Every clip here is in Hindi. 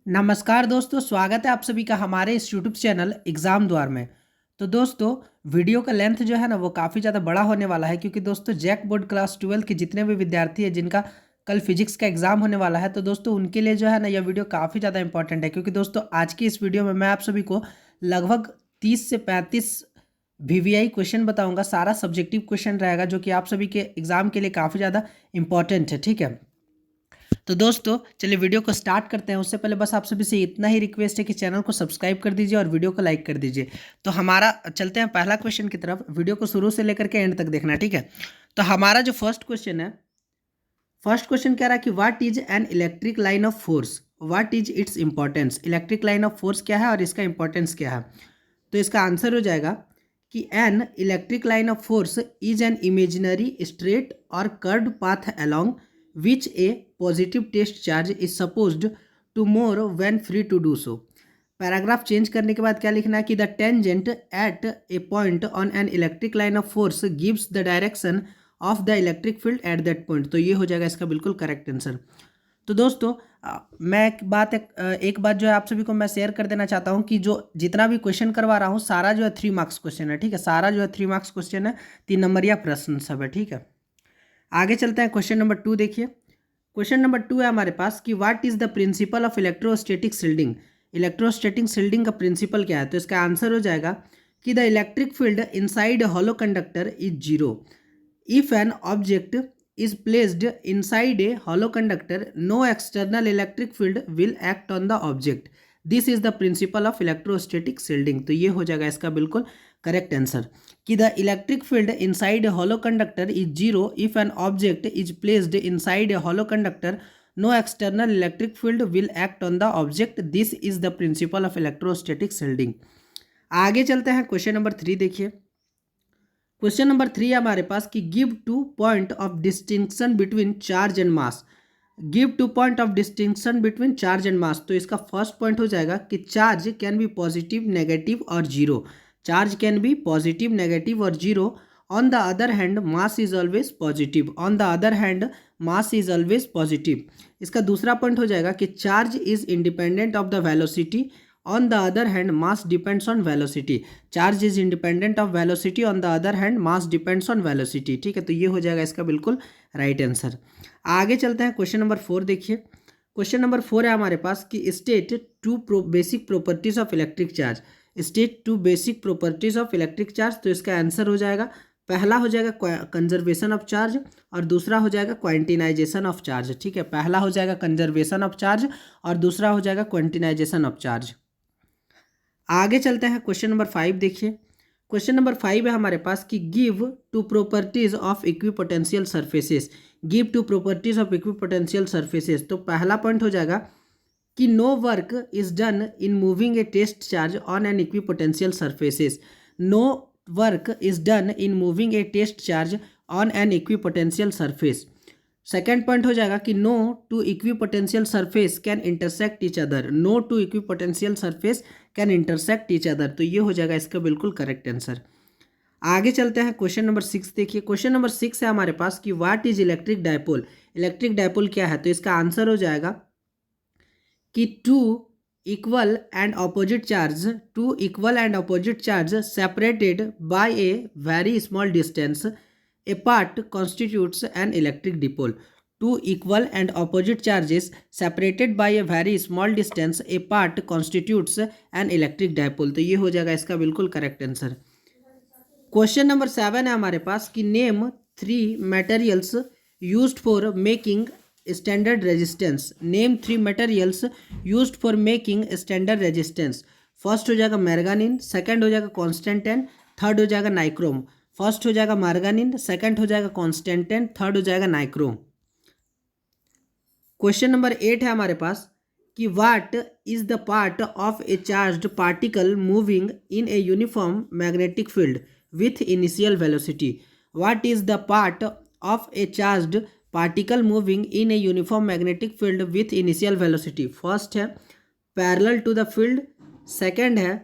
नमस्कार दोस्तों, स्वागत है आप सभी का हमारे इस यूट्यूब चैनल एग्ज़ाम द्वार में। तो दोस्तों, वीडियो का लेंथ जो है ना वो काफ़ी ज़्यादा बड़ा होने वाला है, क्योंकि दोस्तों जैक बोर्ड क्लास 12 के जितने भी विद्यार्थी हैं जिनका कल फिजिक्स का एग्ज़ाम होने वाला है, तो दोस्तों उनके लिए जो है ना यह वीडियो काफ़ी ज़्यादा इंपॉर्टेंट है। क्योंकि दोस्तों आज की इस वीडियो में मैं आप सभी को लगभग 30 से 35 वीवीआई क्वेश्चन बताऊँगा। सारा सब्जेक्टिव क्वेश्चन रहेगा जो कि आप सभी के एग्ज़ाम के लिए काफ़ी ज़्यादा इंपॉर्टेंट है। ठीक है, तो दोस्तों चलिए वीडियो को स्टार्ट करते हैं। उससे पहले बस आप सभी से इतना ही रिक्वेस्ट है कि चैनल को सब्सक्राइब कर दीजिए और वीडियो को लाइक कर दीजिए। तो हमारा चलते हैं पहला क्वेश्चन की तरफ। वीडियो को शुरू से लेकर के एंड तक देखना, ठीक है। तो हमारा जो फर्स्ट क्वेश्चन है, फर्स्ट क्वेश्चन कह रहा है कि what is an electric line of force, what is its importance. Electric line of force क्या है और इसका इंपॉर्टेंस क्या है। तो इसका आंसर हो जाएगा कि an electric line of force is an imaginary straight और curved path along which a positive test charge is supposed to move when free to do so. Paragraph change करने के बाद क्या लिखना है कि the tangent at a point on an electric line of force gives the direction of the electric field at that point. तो ये हो जाएगा इसका बिल्कुल करेक्ट आंसर। तो दोस्तों मैं एक बात जो है आप सभी को मैं शेयर कर देना चाहता हूँ कि जो जितना भी क्वेश्चन करवा रहा हूँ सारा जो है 3 मार्क्स क्वेश्चन है। ठीक है, सारा जो है 3 मार्क्स क्वेश्चन है, 3 नंबरिया प्रश्न सब है। ठीक है, आगे चलते हैं। क्वेश्चन नंबर 2 देखिए। क्वेश्चन नंबर 2 है हमारे पास कि what is the principle of electrostatic shielding. Electrostatic shielding का प्रिंसिपल क्या है। तो इसका आंसर हो जाएगा कि the electric field inside hollow conductor is zero if an object is placed inside a hollow conductor, no external electric field will act on the object. This is the principle of electrostatic shielding. तो ये हो जाएगा इसका बिल्कुल करेक्ट आंसर कि the electric field inside a hollow conductor is zero if an object is placed inside a hollow conductor, no external electric field will act on the object. This is the principle of electrostatic shielding. आगे चलते हैं। क्वेश्चन नंबर 3 देखिए। क्वेश्चन नंबर 3 है हमारे पास कि give two point of distinction between charge and mass. Give two point of distinction between charge and mass. तो इसका फर्स्ट पॉइंट हो जाएगा कि charge can be positive, negative और zero. Charge can be positive, negative और zero. On the other hand mass is always positive. On the other hand mass is always positive. इसका दूसरा पॉइंट हो जाएगा कि charge is independent of the velocity. On the other hand, mass depends on velocity. Charge is independent of velocity. On the other hand, mass depends on velocity. ठीक है, तो ये हो जाएगा इसका बिल्कुल राइट आंसर। आगे चलते हैं। क्वेश्चन नंबर 4 देखिए। क्वेश्चन नंबर 4 है हमारे पास कि state two basic properties of electric charge. State two basic properties of electric charge. तो इसका आंसर हो जाएगा, पहला हो जाएगा कंजर्वेशन ऑफ चार्ज और दूसरा हो जाएगा क्वांटिनाइजेशन ऑफ चार्ज। ठीक है, पहला हो जाएगा कंजर्वेशन ऑफ चार्ज और दूसरा हो जाएगा क्वांटिनाइजेशन ऑफ चार्ज। आगे चलते हैं। क्वेश्चन नंबर 5 देखिए। क्वेश्चन नंबर 5 है हमारे पास कि give two properties of equipotential surfaces. Give two properties of equipotential surfaces. तो पहला पॉइंट हो जाएगा कि no work is done in moving a test charge on an equipotential surfaces. No work is done in moving a test charge on an equipotential surface. Second point हो जाएगा कि no two equipotential surface can intersect each other. No two equipotential surface can intersect each other. तो ये हो जाएगा इसका बिल्कुल करेक्ट आंसर। आगे चलते हैं। क्वेश्चन नंबर 6 देखिए। क्वेश्चन नंबर 6 है हमारे पास कि what is electric dipole. Electric dipole क्या है। तो इसका आंसर हो जाएगा कि two equal and opposite charge separated by a very small distance apart constitutes an electric dipole. Two equal and opposite charges separated by a very small distance apart constitutes an electric dipole. तो ये हो जाएगा इसका बिल्कुल करेक्ट आंसर। क्वेश्चन नंबर 7 है हमारे पास कि name 3 materials used for making standard resistance. Name 3 materials used for making standard resistance. First हो जाएगा मैर्गानिन, सेकंड हो जाएगा कॉन्स्टेंटेन, थर्ड हो जाएगा नाइक्रोम। फर्स्ट हो जाएगा मार्गानिन, सेकंड हो जाएगा कॉन्स्टेंटेन, थर्ड हो जाएगा नाइक्रोम। क्वेश्चन नंबर 8 है हमारे पास कि what is the part of a charged particle moving in a uniform magnetic field with initial velocity. What is the part of a charged particle moving in a uniform magnetic field with initial velocity. First है parallel to the field, second है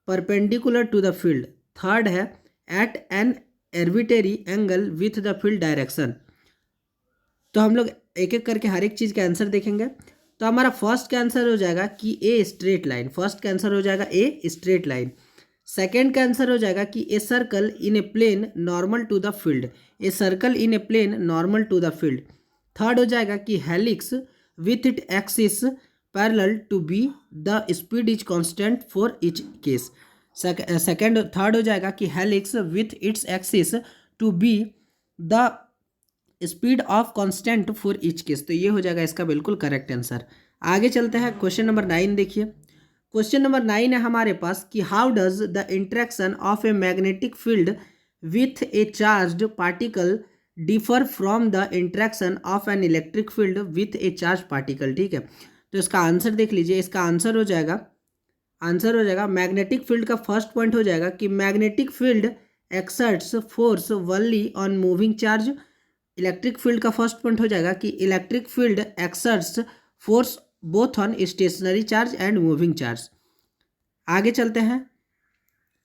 perpendicular to the field, third है at an arbitrary angle with the field direction. तो हम लोग एक एक करके हर एक चीज़ का आंसर देखेंगे। तो हमारा फर्स्ट का आंसर हो जाएगा कि ए स्ट्रेट लाइन, फर्स्ट का आंसर हो जाएगा ए स्ट्रेट लाइन। सेकेंड का आंसर हो जाएगा कि a circle in a plane normal to the field, a circle in a plane normal to the field. Third हो जाएगा कि helix with it axis parallel to B, the speed is constant for each case. Third हो जाएगा कि helix with its axis to B the speed of constant for each case. तो ये हो जाएगा इसका बिल्कुल करेक्ट आंसर। आगे चलते हैं क्वेश्चन नंबर 9 देखिए। क्वेश्चन नंबर 9 है हमारे पास कि how does the interaction of a magnetic field with A charged particle differ from the interaction of an electric field with A charge particle. ठीक है, तो इसका आंसर देख लीजिए। इसका आंसर हो जाएगा मैग्नेटिक फील्ड का फर्स्ट पॉइंट हो जाएगा कि magnetic field exerts force only on moving charge. Electric field का फर्स्ट पॉइंट हो जाएगा कि electric field exerts force both on stationary charge and moving charge. आगे चलते हैं।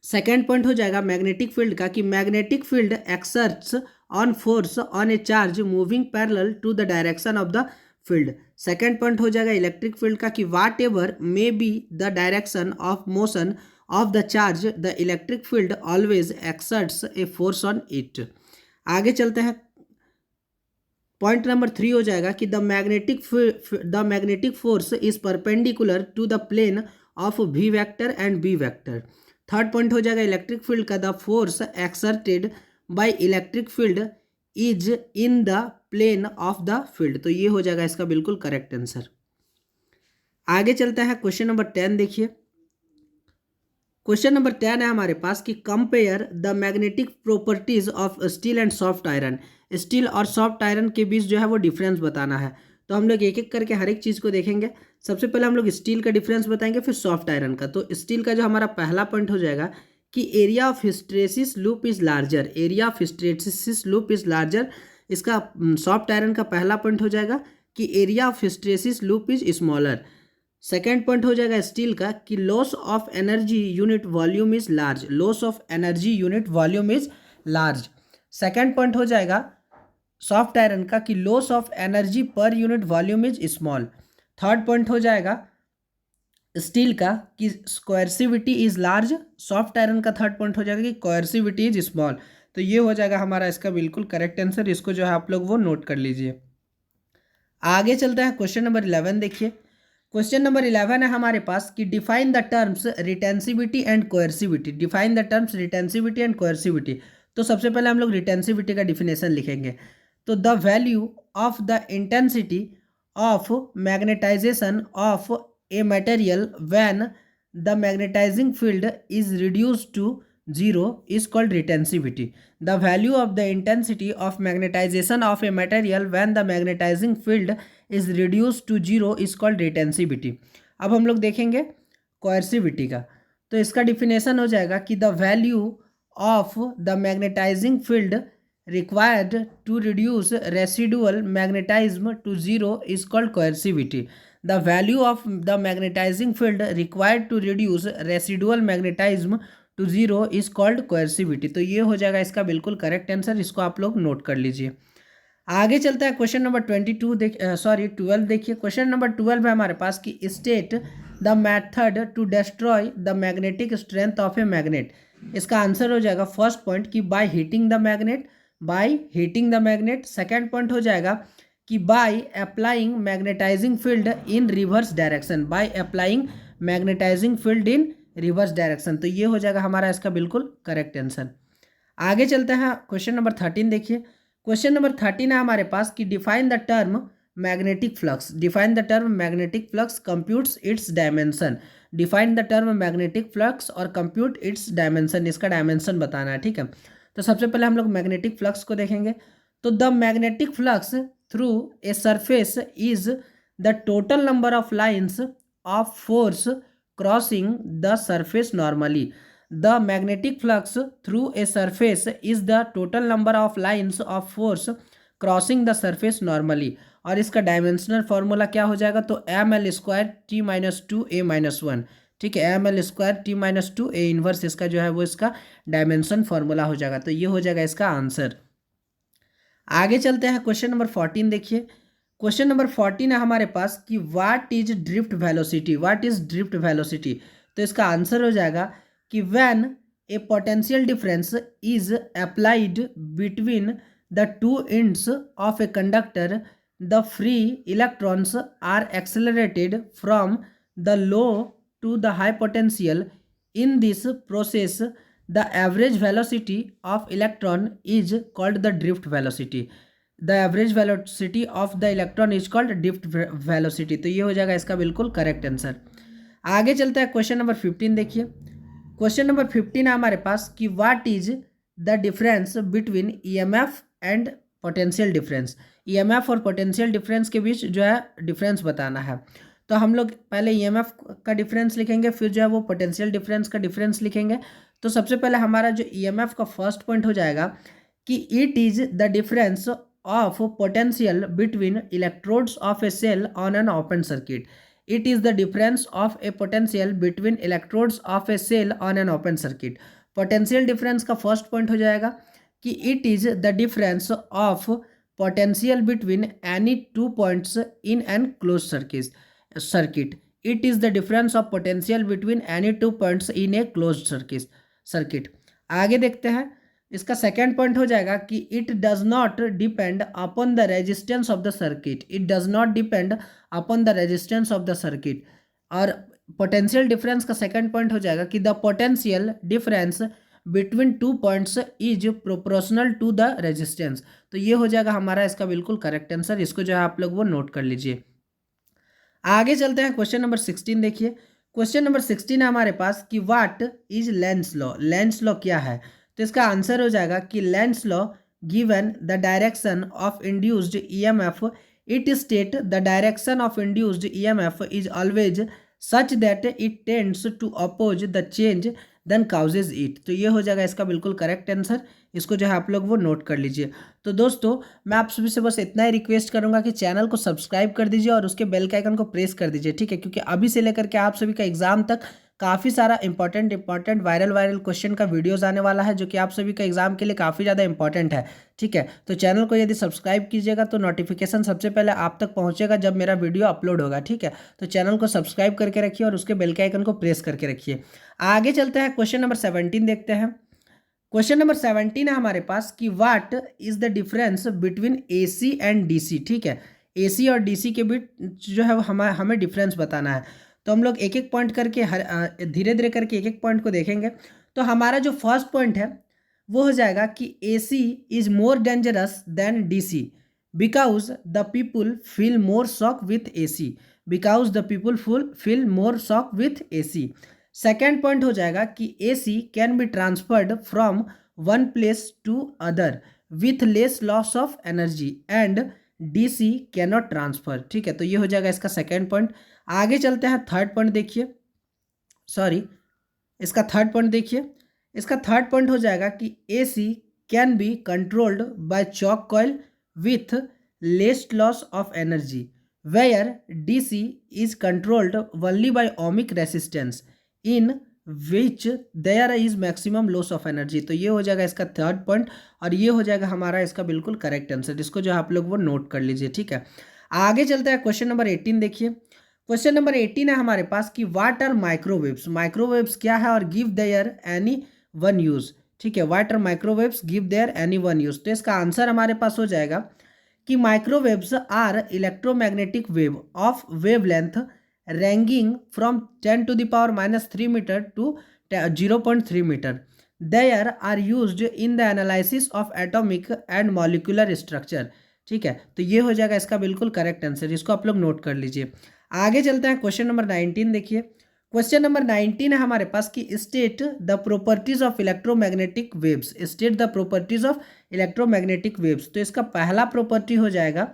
सेकेंड पॉइंट हो जाएगा मैग्नेटिक फील्ड का कि magnetic field exerts on force on a charge moving parallel to the direction of the field. Second point हो जाएगा इलेक्ट्रिक फील्ड का कि whatever may be the direction of motion of the charge the electric field always exerts a force on it. आगे चलते हैं। पॉइंट नंबर 3 हो जाएगा कि the magnetic force is perpendicular to the plane of V vector and B vector. Third point हो जाएगा इलेक्ट्रिक फील्ड का the force exerted by electric field is in the plane of the field. तो ये हो जाएगा इसका बिल्कुल करेक्ट आंसर। आगे चलता है क्वेश्चन नंबर 10 देखिए। क्वेश्चन नंबर 10 है हमारे पास कि compare the magnetic properties of steel and soft iron. Steel और सॉफ्ट आयरन के बीच जो है वो डिफरेंस बताना है। तो हम लोग एक एक करके हर एक चीज़ को देखेंगे। सबसे पहले हम लोग स्टील का डिफरेंस बताएंगे, फिर सॉफ्ट आयरन का। तो स्टील का जो हमारा पहला पॉइंट हो जाएगा कि area of hysteresis loop is larger, area of hysteresis loop is larger. इसका सॉफ्ट आयरन का पहला पॉइंट हो जाएगा कि area of hysteresis loop is smaller. Second point हो जाएगा स्टील का कि loss of energy unit volume is large, loss of energy unit volume is large. Second point हो जाएगा सॉफ्ट आयरन का कि loss of energy per unit volume is small. Third point हो जाएगा स्टील का कि कोएर्सिविटी इज लार्ज, सॉफ्ट आयरन का थर्ड पॉइंट हो जाएगा कि कोएर्सिविटी इज स्मॉल। तो ये हो जाएगा हमारा इसका बिल्कुल करेक्ट आंसर। इसको जो है आप लोग वो नोट कर लीजिए। आगे चलता है क्वेश्चन नंबर 11 देखिए। क्वेश्चन नंबर 11 है हमारे पास कि define the terms retentivity and coercivity. Define the terms retentivity and coercivity. तो सबसे पहले हम लोग रिटेंसिविटी का डिफिनेशन लिखेंगे। तो the value of the intensity of magnetization of a material when the magnetizing field is reduced to zero is called retensivity. The value of the intensity of magnetization of a material when the magnetizing field is reduced to zero is called retensivity. अब हम लोग देखेंगे coercivity का। तो इसका डिफिनेशन हो जाएगा कि the value of the magnetizing field required to reduce residual magnetism to zero is called coercivity. The value of the magnetizing field required to reduce residual magnetism to zero is called coercivity. तो ये हो जाएगा इसका बिल्कुल करेक्ट आंसर। इसको आप लोग नोट कर लीजिए। आगे चलता है क्वेश्चन नंबर 12 देखिए। क्वेश्चन नंबर 12 है हमारे पास कि state the method to destroy the magnetic strength of a magnet. इसका आंसर हो जाएगा फर्स्ट पॉइंट कि by heating the magnet. Second point हो जाएगा कि by applying magnetizing field in reverse direction, by applying magnetizing field in reverse direction. तो ये हो जाएगा हमारा इसका बिल्कुल करेक्ट आंसर। आगे चलते हैं क्वेश्चन नंबर 13 देखिए। क्वेश्चन नंबर 13 है हमारे पास कि define the term magnetic flux. Define the term magnetic flux, computes it's dimension. Define the term magnetic flux और कंप्यूट इट्स डायमेंशन। इसका डायमेंशन बताना है, ठीक है। तो सबसे पहले हम लोग मैग्नेटिक फ्लक्स को देखेंगे। तो the magnetic flux through a surface is the total number of lines of force crossing the surface normally. The magnetic flux through a surface is the total number of lines of force crossing the surface normally. और इसका डायमेंशनल फॉर्मूला क्या हो जाएगा? तो ml² t-2 a-1, ठीक है। ml² t-2 a इनवर्स इसका जो है वो इसका डायमेंशन फॉर्मूला हो जाएगा। तो ये हो जाएगा इसका आंसर। आगे चलते हैं क्वेश्चन नंबर 14 देखिए। क्वेश्चन नंबर 14 है हमारे पास कि what is drift velocity, what is drift velocity. तो इसका आंसर हो जाएगा कि when a potential difference is applied between the two ends of a conductor the free electrons are accelerated from the low to the high potential. In this process the average velocity of electron is called the drift velocity. The average velocity of the electron is called drift velocity. तो ये हो जाएगा इसका बिल्कुल करेक्ट आंसर। आगे चलता है क्वेश्चन नंबर 15 देखिए। क्वेश्चन नंबर 15 है हमारे पास कि what is the difference between EMF and potential difference. EMF और पोटेंशियल डिफरेंस के बीच जो है डिफरेंस बताना है। तो हम लोग पहले ईएमएफ का डिफरेंस लिखेंगे, फिर जो है वो पोटेंशियल डिफरेंस का डिफरेंस लिखेंगे। तो सबसे पहले हमारा जो ईएमएफ का फर्स्ट पॉइंट हो जाएगा कि it is the difference of potential between electrodes of a cell on an open circuit. It is the difference of a potential between electrodes of a cell on an open circuit. Potential difference का first point हो जाएगा कि it is the difference of potential between any two points in an closed circuit. It is the difference of potential between any two points in a closed circuit. आगे देखते हैं। इसका सेकेंड पॉइंट हो जाएगा कि it does not depend upon the resistance of the circuit. It does not depend upon the resistance of the circuit. और पोटेंशियल डिफरेंस का सेकेंड पॉइंट हो जाएगा कि the potential difference between two points is proportional to the resistance. तो ये हो जाएगा हमारा इसका बिल्कुल करेक्ट आंसर। इसको जो है आप लोग वो नोट कर लीजिए। आगे चलते हैं क्वेश्चन नंबर 16 देखिए। क्वेश्चन नंबर 16 है हमारे पास कि what is Lenz law. Lenz law क्या है। तो इसका आंसर हो जाएगा कि Lenz law given the direction of induced EMF it state the direction of induced EMF is always such that it tends to oppose the change then causes it. तो ये हो जाएगा इसका बिल्कुल करेक्ट आंसर। इसको जो है आप लोग वो नोट कर लीजिए। तो दोस्तों मैं आप सभी से बस इतना ही रिक्वेस्ट करूंगा कि चैनल को सब्सक्राइब कर दीजिए और उसके बेल के आइकन को प्रेस कर दीजिए, ठीक है, क्योंकि अभी से लेकर के आप सभी का एग्जाम तक काफ़ी सारा इंपॉर्टेंट वायरल क्वेश्चन का वीडियोस आने वाला है, जो कि आप सभी का एग्जाम के लिए काफ़ी ज़्यादा इंपॉर्टेंट है, ठीक है। तो चैनल को यदि सब्सक्राइब कीजिएगा तो नोटिफिकेशन सबसे पहले आप तक पहुंचेगा जब मेरा वीडियो अपलोड होगा, ठीक है। तो चैनल को सब्सक्राइब करके रखिए और उसके बेल के आइकन को प्रेस करके रखिए। आगे चलते हैं क्वेश्चन नंबर 17 देखते हैं। क्वेश्चन नंबर 17 है हमारे पास कि what is the difference between AC and DC, ठीक है। एसी और डीसी के बीच जो है हमें डिफरेंस बताना है। तो हम लोग एक एक पॉइंट करके धीरे धीरे करके एक एक पॉइंट को देखेंगे। तो हमारा जो फर्स्ट पॉइंट है वो हो जाएगा कि AC is more dangerous than DC because the people feel more shock with AC. Because the people feel more shock with AC. Second point हो जाएगा कि AC can be transferred from one place to other with less loss of energy and DC cannot transfer, ठीक है। तो ये हो जाएगा इसका सेकेंड पॉइंट। आगे चलते हैं थर्ड पॉइंट देखिए। इसका थर्ड पॉइंट देखिए। इसका थर्ड पॉइंट हो जाएगा कि AC can be controlled by choke coil with less loss of energy where DC is controlled only by ohmic resistance in which there is maximum loss of energy. तो ये हो जाएगा इसका थर्ड पॉइंट और ये हो जाएगा हमारा इसका बिल्कुल करेक्ट आंसर। इसको जो आप लोग वो नोट कर लीजिए, ठीक है। आगे चलता है क्वेश्चन नंबर 18 देखिए। क्वेश्चन नंबर 18 है हमारे पास कि व्हाट आर माइक्रोवेव्स। माइक्रोवेव्स क्या है और give their any one use, ठीक है। What are microwaves give their any one use. तो इसका आंसर हमारे पास हो जाएगा कि microwaves are electromagnetic wave of wavelength ranging from 10 to the power minus 3 meter to 0.3 meter. They are used in the analysis of atomic and molecular structure, ठीक है। तो ये हो जाएगा इसका बिल्कुल करेक्ट आंसर। इसको आप लोग नोट कर लीजिए। आगे चलते हैं क्वेश्चन नंबर 19 देखिए। क्वेश्चन नंबर 19 है हमारे पास कि state the properties of electromagnetic waves. State the properties of electromagnetic waves. तो इसका पहला प्रॉपर्टी हो जाएगा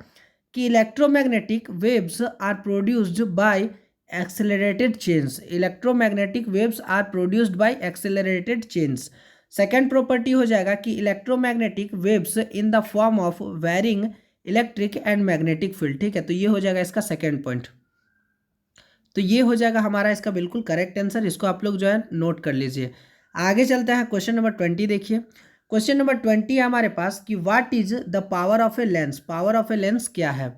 कि electromagnetic waves are produced by accelerated change. Electromagnetic waves are produced by accelerated change. Second property हो जाएगा कि electromagnetic waves in the form of varying electric and magnetic field, ठीक है। तो ये हो जाएगा इसका सेकेंड पॉइंट। तो ये हो जाएगा हमारा इसका बिल्कुल करेक्ट आंसर। इसको आप लोग जो है नोट कर लीजिए। आगे चलते हैं क्वेश्चन नंबर 20 देखिए। क्वेश्चन नंबर 20 है हमारे पास कि what is the power of a lens. Power of a lens क्या है।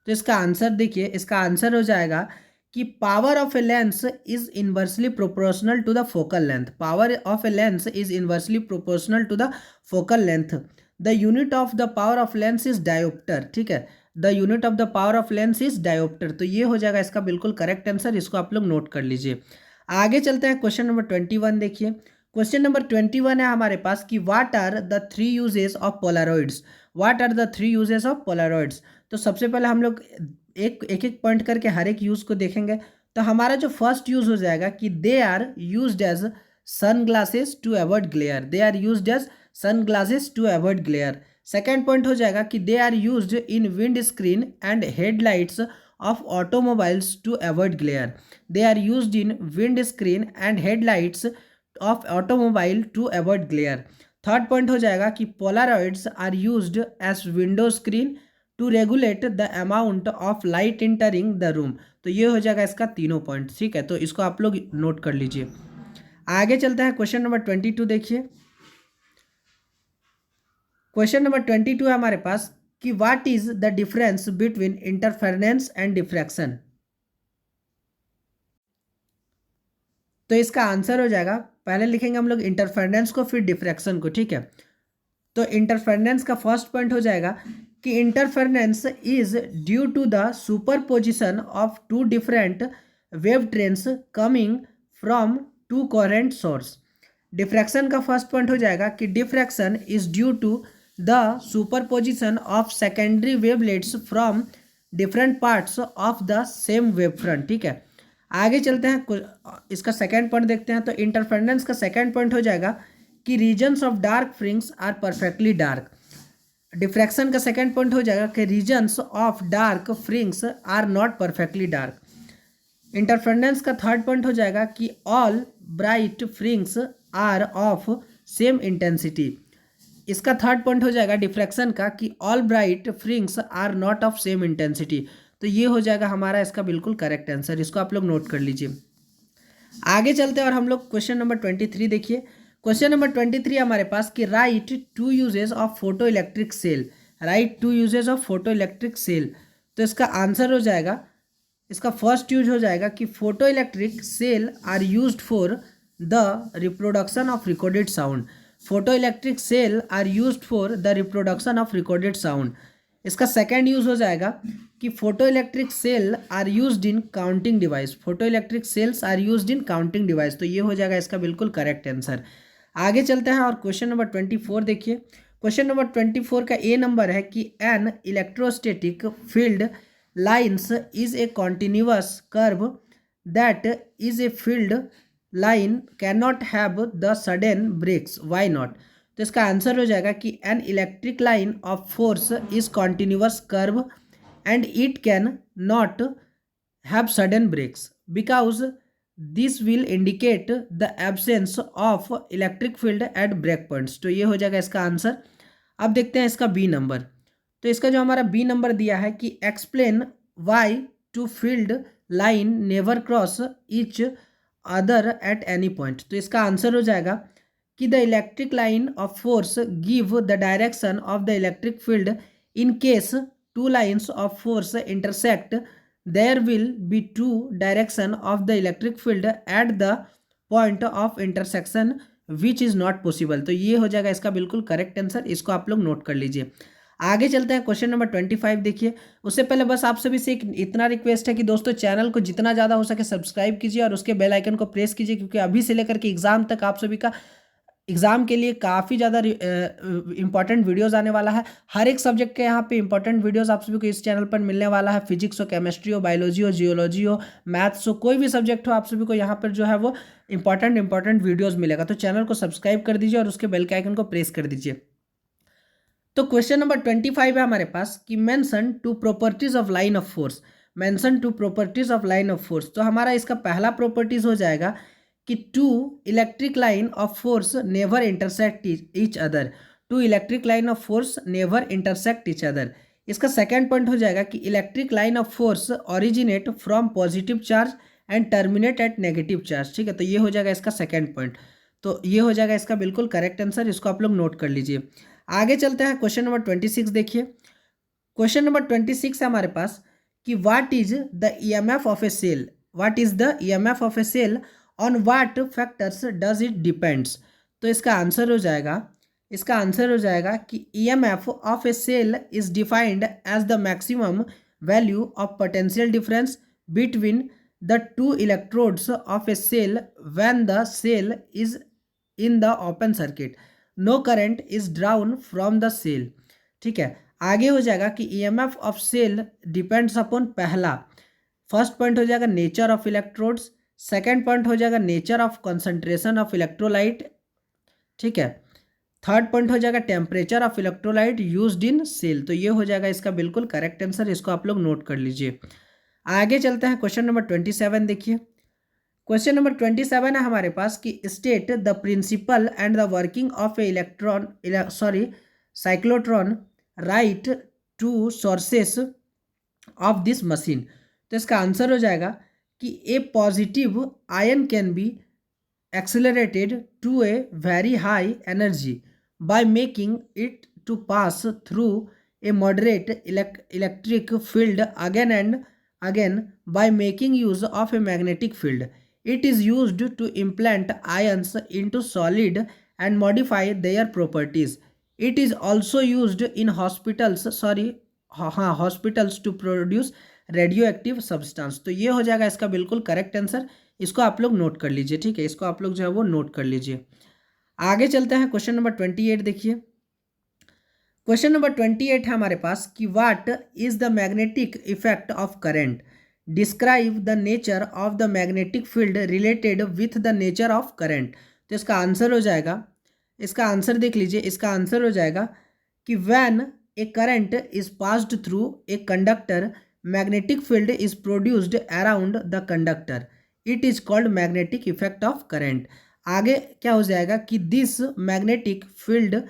तो इसका आंसर देखिए, इसका आंसर हो जाएगा कि power of a lens is inversely proportional to the focal length. Power of a lens is inversely proportional to the focal length. The unit of the power of lens is dioptre. ठीक है, the unit of the power of lens is dioptre. तो ये हो जाएगा इसका बिल्कुल करेक्ट आंसर, इसको आप लोग नोट कर लीजिए। आगे चलते हैं, क्वेश्चन नंबर 21 देखिए। क्वेश्चन नंबर 21 है हमारे पास कि what are the 3 uses of polaroids. What are the 3 uses of polaroids. तो सबसे पहले हम लोग एक एक पॉइंट करके हर एक यूज को देखेंगे। तो हमारा जो फर्स्ट यूज हो जाएगा कि they are used as sun glasses to avoid glare. They are used as sun glasses to avoid glare. Second point हो जाएगा कि they are used in wind screen and headlights of automobiles to avoid glare. They are used in wind screen and headlights of automobile to avoid glare. Third point हो जाएगा कि polaroids are used as window screen to regulate the amount of light entering the room. तो ये हो जाएगा इसका तीनों पॉइंट। ठीक है, तो इसको आप लोग नोट कर लीजिए। आगे चलते हैं, क्वेश्चन नंबर 22 देखिए। क्वेश्चन नंबर 22 है हमारे पास कि what is the difference between interference and diffraction. तो इसका आंसर हो जाएगा, पहले लिखेंगे हम लोग इंटरफेरेंस को फिर डिफ्रैक्शन को। ठीक है, तो इंटरफेरेंस का फर्स्ट पॉइंट हो जाएगा कि interference is due to the superposition of two different wave trains coming from two coherent source. Diffraction का फर्स्ट पॉइंट हो जाएगा कि diffraction is due to the superposition of secondary wavelets from different parts of the same wave front. ठीक है, आगे चलते हैं, इसका सेकेंड पॉइंट देखते हैं। तो इंटरफेरेंस का सेकेंड पॉइंट हो जाएगा कि regions of dark fringes are perfectly dark. Diffraction का सेकेंड पॉइंट हो जाएगा कि regions of dark fringes are not perfectly dark. Interference का थर्ड पॉइंट हो जाएगा कि all bright fringes are of same intensity. इसका थर्ड पॉइंट हो जाएगा डिफ्रैक्शन का कि all bright fringes are not of same intensity. तो ये हो जाएगा हमारा इसका बिल्कुल करेक्ट आंसर, इसको आप लोग नोट कर लीजिए। आगे चलते हैं और हम लोग क्वेश्चन नंबर 23 देखिए। क्वेश्चन नंबर 23 हमारे पास कि write two uses of photo electric cell. Write two uses of photo electric cell. तो इसका आंसर हो जाएगा, इसका फर्स्ट यूज हो जाएगा कि photo electric cell are used for the reproduction of recorded sound. Photo electric cell are used for the reproduction of recorded sound. इसका सेकेंड यूज हो जाएगा कि photo electric cell are used in counting device. Photo electric cells are used in counting device. तो ये हो जाएगा इसका बिल्कुल करेक्ट आंसर। आगे चलते हैं और क्वेश्चन नंबर 24 देखिए। क्वेश्चन नंबर 24 का ए नंबर है कि an electrostatic field lines is a continuous curve that is a field line can not have the sudden breaks, why not. तो इसका आंसर हो जाएगा कि an electric line of force is continuous curve and it can not have sudden breaks because this will indicate the absence of electric field at break points. तो ये हो जाएगा इसका आंसर। अब देखते हैं इसका बी नंबर। तो इसका जो हमारा बी नंबर दिया है कि explain why two field line never cross each other at any point. तो इसका आंसर हो जाएगा कि the electric line of force give the direction of the electric field in case two lines of force intersect there will be two direction of the electric field at the point of intersection which is not possible। तो ये हो जाएगा इसका बिल्कुल करेक्ट आंसर, इसको आप लोग नोट कर लीजिए। आगे चलते हैं, क्वेश्चन नंबर 25 देखिए। उससे पहले बस आप सभी से एक इतना रिक्वेस्ट है कि दोस्तों चैनल को जितना ज़्यादा हो सके सब्सक्राइब कीजिए और उसके बेल आइकन को प्रेस कीजिए, क्योंकि अभी से लेकर के एग्जाम तक आप सभी का एग्ज़ाम के लिए काफ़ी ज़्यादा इंपॉर्टेंट वीडियोस आने वाला है। हर एक सब्जेक्ट के यहाँ पे इंपॉर्टेंट वीडियोस आप सभी को इस चैनल पर मिलने वाला है। फिजिक्स हो, केमिस्ट्री हो, बायोलॉजी हो, जियोलॉजी हो, मैथ्स हो, कोई भी सब्जेक्ट हो, आप सभी को यहाँ पर जो है वो इंपॉर्टेंट वीडियोज़ मिलेगा। तो चैनल को सब्सक्राइब कर दीजिए और उसके बेल के आइकन को प्रेस कर दीजिए। तो क्वेश्चन नंबर 25 है हमारे पास कि mention two properties of line of force. Mention two properties of line of force. तो हमारा इसका पहला प्रॉपर्टीज हो जाएगा कि two electric line of force never intersect each other. Two electric line of force never intersect each other. इसका सेकेंड पॉइंट हो जाएगा कि electric line of force originate from positive charge and terminate at negative charge. ठीक है, तो ये हो जाएगा इसका सेकेंड पॉइंट। तो ये हो जाएगा इसका बिल्कुल करेक्ट आंसर, इसको आप लोग नोट कर लीजिए। आगे चलते हैं, क्वेश्चन नंबर 26 देखिए। क्वेश्चन नंबर 26 है हमारे पास कि what is the EMF of a cell, what is the EMF of a cell, on what factors does it depends. तो इसका आंसर हो जाएगा, इसका आंसर हो जाएगा कि EMF of a cell is defined as the maximum value of potential difference between the two electrodes of a cell when the cell is in the open circuit, no current is drawn from the cell। ठीक है, आगे हो जाएगा कि EMF of cell depends upon पहला, फर्स्ट पॉइंट हो जाएगा nature of electrodes, second point हो जाएगा nature of concentration of electrolyte, ठीक है, थर्ड पॉइंट हो जाएगा temperature of electrolyte used in cell. तो ये हो जाएगा इसका बिल्कुल करेक्ट आंसर, इसको आप लोग नोट कर लीजिए। आगे चलते हैं क्वेश्चन नंबर 27 देखिए। क्वेश्चन नंबर 27 है हमारे पास कि state the principle and the working of a cyclotron write two sources of this machine. तो इसका आंसर हो जाएगा कि a positive ion can be accelerated to a very high energy by making it to pass through a moderate electric field again and again by making use of a magnetic field. It is used to implant ions into solid and modify their properties. It is also used in hospitals to produce radioactive substance। तो ये हो जाएगा इसका बिल्कुल करेक्ट आंसर, इसको आप लोग नोट कर लीजिए, ठीक है, इसको आप लोग जो है वो नोट कर लीजिए। आगे चलते हैं क्वेश्चन नंबर 28 देखिए। क्वेश्चन नंबर 28 है हमारे पास कि what is the magnetic effect of current, describe the nature of the magnetic field related with the nature of current. तो इसका आंसर हो जाएगा, इसका आंसर देख लीजिए, इसका आंसर हो जाएगा कि when A current is passed through a conductor magnetic field is produced around the conductor, it is called magnetic effect of current. आगे क्या हो जाएगा कि this magnetic field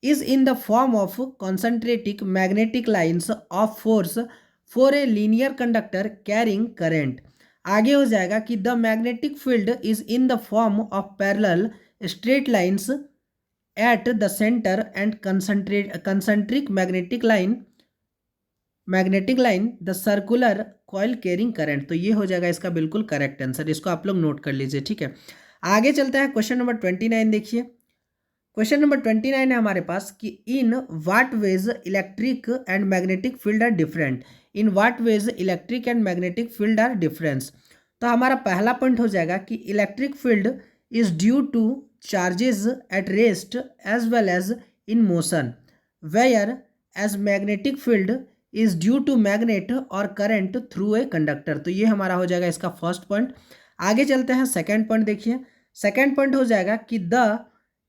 is in the form of concentric magnetic lines of force for a linear conductor carrying current। आगे हो जाएगा कि the magnetic field is in the form of parallel straight lines at the center and concentric magnetic line the circular coil carrying current। तो ये हो जाएगा इसका बिल्कुल करेक्ट आंसर, इसको आप लोग नोट कर लीजिए, ठीक है। आगे चलते हैं क्वेश्चन नंबर 29 देखिए। क्वेश्चन नंबर 29 है हमारे पास कि in what ways electric and magnetic field are different, in what ways electric and magnetic field are difference. तो हमारा पहला पॉइंट हो जाएगा कि electric field is due to charges at rest as well as in motion, whereas magnetic field is due to magnet और करंट थ्रू ए कंडक्टर। तो ये हमारा हो जाएगा इसका फर्स्ट पॉइंट। आगे चलते हैं सेकेंड पॉइंट देखिए। सेकेंड पॉइंट हो जाएगा कि the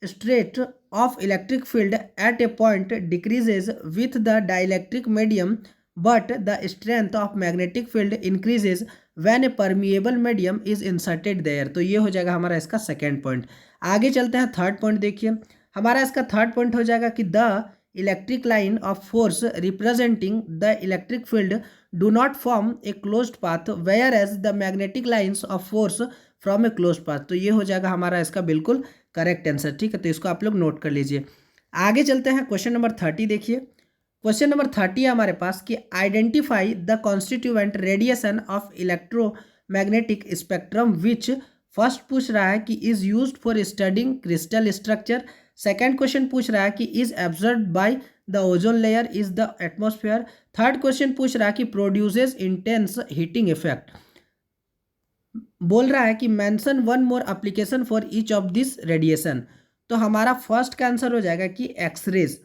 straight of electric field at a point decreases with the dielectric medium but the strength of magnetic field increases when a permeable medium is inserted there. तो ये हो जाएगा हमारा इसका सेकेंड पॉइंट। आगे चलते हैं थर्ड पॉइंट देखिए। हमारा इसका थर्ड पॉइंट हो जाएगा कि the electric line of force representing the electric field do not form a closed path whereas the magnetic lines of force from a closed path. तो ये हो जाएगा हमारा इसका बिल्कुल करेक्ट आंसर, ठीक है, तो इसको आप लोग नोट कर लीजिए। आगे चलते हैं क्वेश्चन नंबर 30 देखिए। क्वेश्चन नंबर 30 है हमारे पास कि identify the constituent radiation of electromagnetic spectrum which, first पूछ रहा है कि is used for studying crystal structure, second question पूछ रहा है कि is absorbed by the ozone layer is the atmosphere, third question पूछ रहा है कि प्रोड्यूसेस इंटेंस हीटिंग इफेक्ट, बोल रहा है कि mention one more application for each of this radiation. तो हमारा फर्स्ट का आंसर हो जाएगा कि x rays,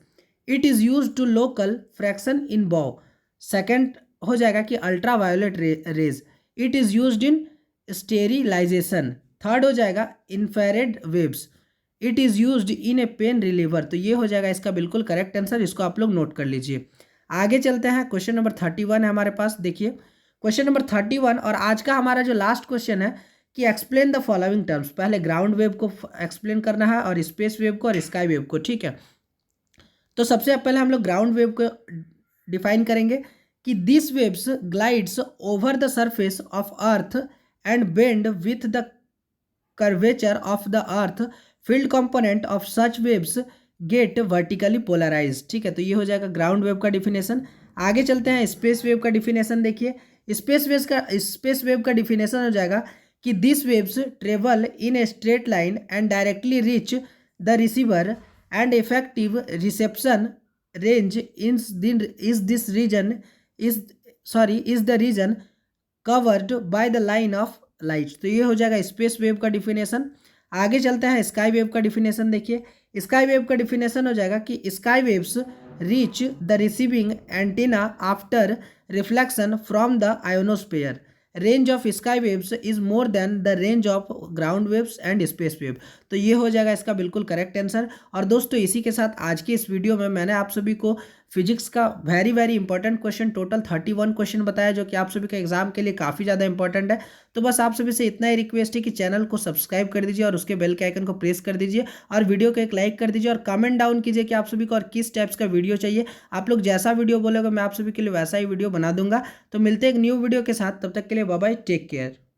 it is use to local fraction in bone, second हो जाएगा कि ultra violet rays, it is used in sterilisation, third हो जाएगा infrared waves, it is used in a pain reliever. तो ये हो जाएगा इसका बिल्कुल करेक्ट आंसर, इसको आप लोग नोट कर लीजिए। आगे चलते हैं क्वेश्चन नंबर 31 है हमारे पास, देखिए क्वेश्चन नंबर 31 और आज का हमारा जो लास्ट क्वेश्चन है कि एक्सप्लेन द फॉलोइंग टर्म्स। पहले ग्राउंड वेव को एक्सप्लेन करना है और स्पेस वेव को और स्काई वेव को, ठीक है। तो सबसे पहले हम लोग ग्राउंड वेव को डिफाइन करेंगे कि this waves glides over the surface of earth and bend with the curvature of the earth, field component of such waves get vertically polarise, ठीक है। तो ये हो जाएगा ग्राउंड वेव का डिफिनेशन। आगे चलते हैं, स्पेस वेव का डिफिनेशन देखिए। स्पेस वेव का डिफिनेशन हो जाएगा कि this waves travel in a straight line and directly reach the receiver and effective reception range is the region covered by the line of light. तो ये हो जाएगा स्पेस वेव का डिफिनेशन। आगे चलते हैं, स्काई वेव का डिफिनेशन देखिए। स्काई वेव का डिफिनेशन हो जाएगा कि sky waves reach the receiving antenna after reflection from the ionosphere. Range of sky waves is more than the range of ground waves and space wave. तो ये हो जाएगा इसका बिल्कुल करेक्ट आंसर। और दोस्तों इसी के साथ आज की इस वीडियो में मैंने आप सभी को फिजिक्स का very very important question, total 31 question बताया, जो कि आप सभी के एग्जाम के लिए काफ़ी ज़्यादा इंपॉर्टेंट है। तो बस आप सभी से इतना ही रिक्वेस्ट है कि चैनल को सब्सक्राइब कर दीजिए और उसके बेल के आइकन को प्रेस कर दीजिए और वीडियो को एक लाइक कर दीजिए और कमेंट डाउन कीजिए कि आप सभी को और किस टाइप्स का वीडियो चाहिए। आप लोग जैसा वीडियो बोलोगे मैं आप सभी के लिए वैसा ही वीडियो बना दूंगा। तो मिलते हैं एक न्यू वीडियो के साथ, तब तक के लिए बाय बाय, टेक केयर।